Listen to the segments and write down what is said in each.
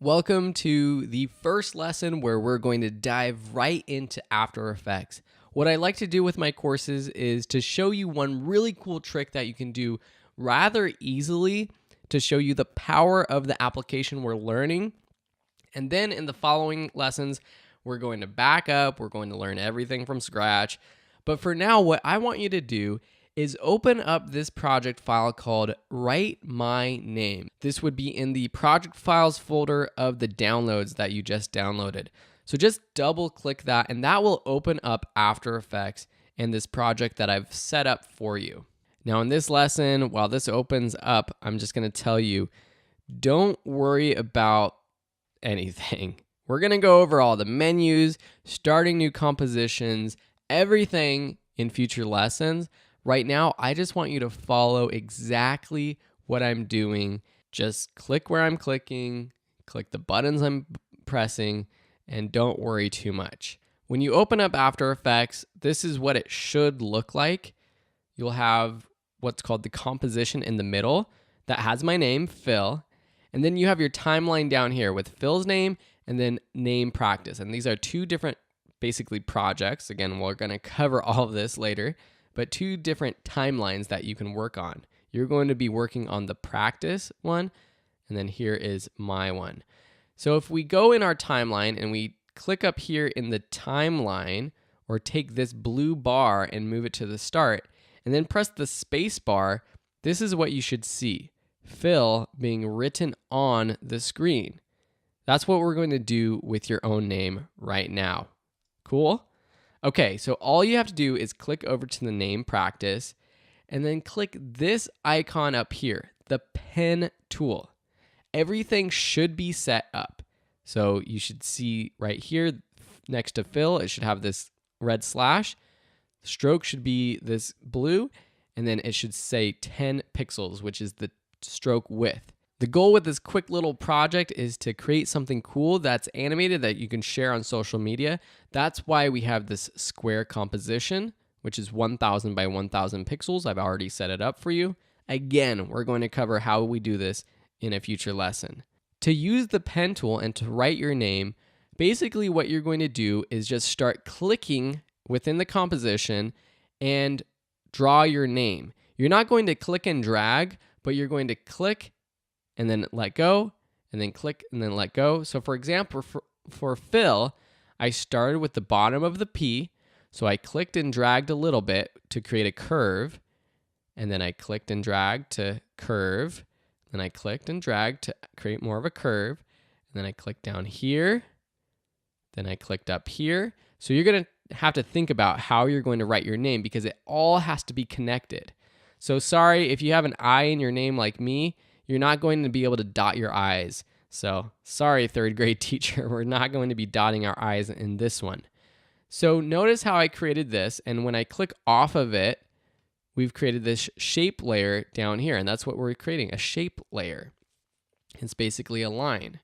Welcome to the first lesson where we're going to dive right into After Effects. What I like to do with my courses is to show you one really cool trick that you can do rather easily to show you the power of the application we're learning. And then in the following lessons, we're going to back up, we're going to learn everything from scratch. But for now, what I want you to do is open up this project file called Write My Name. This would be in the project files folder of the downloads that you just downloaded. So just double click that and that will open up After Effects and this project that I've set up for you. Now in this lesson, while this opens up, I'm just gonna tell you, don't worry about anything. We're gonna go over all the menus, starting new compositions, everything in future lessons. Right now, I just want you to follow exactly what I'm doing. Just click where I'm clicking, click the buttons I'm pressing, and don't worry too much. When you open up After Effects, this is what it should look like. You'll have what's called the composition in the middle that has my name, Phil. And then you have your timeline down here with Phil's name and then name practice. And these are two different, basically, projects. Again, we're going to cover all of this later. But two different timelines that you can work on. You're going to be working on the practice one, and then here is my one. So if we go in our timeline and we click up here in the timeline, or take this blue bar and move it to the start, and then press the space bar, this is what you should see. Phil being written on the screen. That's what we're going to do with your own name right now. Cool? Okay, so all you have to do is click over to the name practice and then click this icon up here, the pen tool. Everything should be set up. So you should see right here next to Phil, it should have this red slash. The stroke should be this blue, and then it should say 10 pixels, which is the stroke width. The goal with this quick little project is to create something cool that's animated that you can share on social media. That's why we have this square composition, which is 1000 by 1000 pixels. I've already set it up for you. Again, we're going to cover how we do this in a future lesson. To use the pen tool and to write your name, basically what you're going to do is just start clicking within the composition and draw your name. You're not going to click and drag, but you're going to click and then let go, and then click, and then let go. So for example, for Phil, I started with the bottom of the P, so I clicked and dragged a little bit to create a curve, and then I clicked and dragged to curve, then I clicked and dragged to create more of a curve, and then I clicked down here, then I clicked up here. So you're gonna have to think about how you're going to write your name because it all has to be connected. So sorry if you have an I in your name like me, you're not going to be able to dot your I's. So sorry, third grade teacher, we're not going to be dotting our I's in this one. So notice how I created this, and when I click off of it, we've created this shape layer down here, and that's what we're creating, a shape layer. It's basically a line.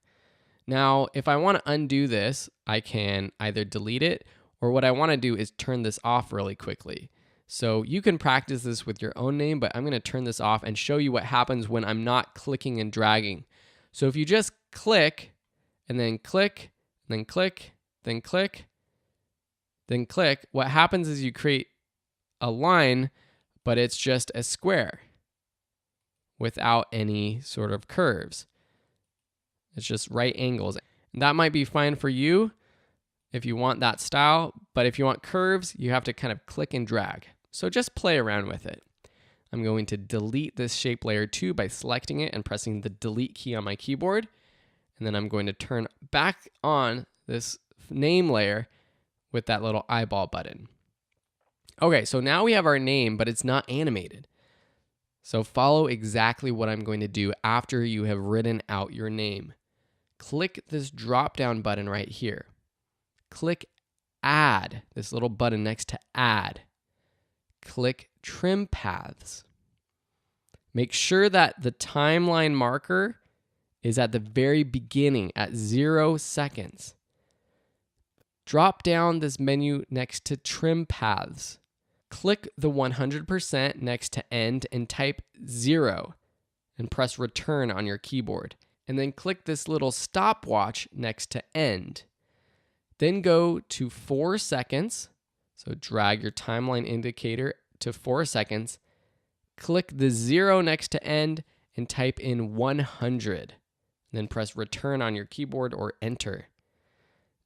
Now, if I want to undo this, I can either delete it, or what I want to do is turn this off really quickly. So you can practice this with your own name, but I'm going to turn this off and show you what happens when I'm not clicking and dragging. So if you just click, and then click, then click, then click, then click, what happens is you create a line, but it's just a square without any sort of curves. It's just right angles. That might be fine for you if you want that style, but if you want curves, you have to kind of click and drag. So just play around with it. I'm going to delete this shape layer 2 by selecting it and pressing the delete key on my keyboard. And then I'm going to turn back on this name layer with that little eyeball button. Okay, so now we have our name, but it's not animated. So follow exactly what I'm going to do after you have written out your name. Click this drop down button right here. Click add, this little button next to add. Click trim paths. Make sure that the timeline marker is at the very beginning at 0 seconds. Drop down this menu next to trim paths. Click the 100% next to end and type 0 and press return on your keyboard. and then click this little stopwatch next to end. Then go to 4 seconds. So drag your timeline indicator to 4 seconds. Click the 0 next to end and type in 100. Then press return on your keyboard or enter.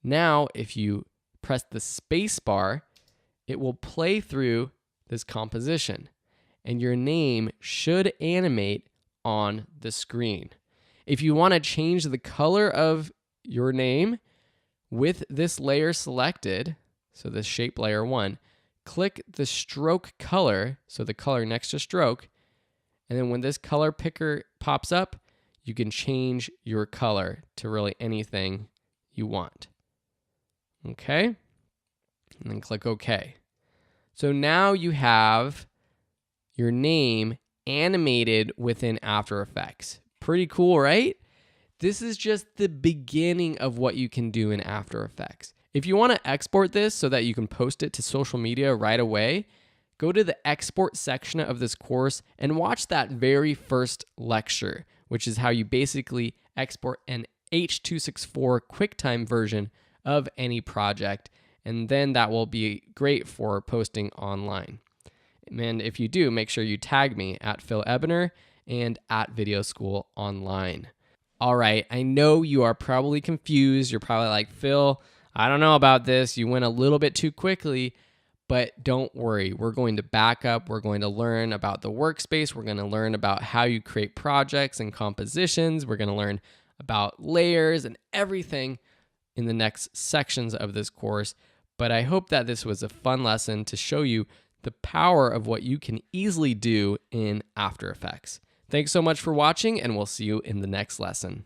Now, if you press the space bar, it will play through this composition and your name should animate on the screen. If you want to change the color of your name with this layer selected, so this shape layer 1, click the stroke color, so the color next to stroke, and then when this color picker pops up, you can change your color to really anything you want. Okay? And then click OK. So now you have your name animated within After Effects. Pretty cool, right? This is just the beginning of what you can do in After Effects. If you want to export this so that you can post it to social media right away, go to the export section of this course and watch that very first lecture, which is how you basically export an H.264 QuickTime version of any project, and then that will be great for posting online. And if you do, make sure you tag me at Phil Ebner and at Video School Online. All right, I know you are probably confused. You're probably like, Phil, I don't know about this. You went a little bit too quickly, but don't worry. We're going to back up. We're going to learn about the workspace. We're going to learn about how you create projects and compositions. We're going to learn about layers and everything in the next sections of this course. But I hope that this was a fun lesson to show you the power of what you can easily do in After Effects. Thanks so much for watching, and we'll see you in the next lesson.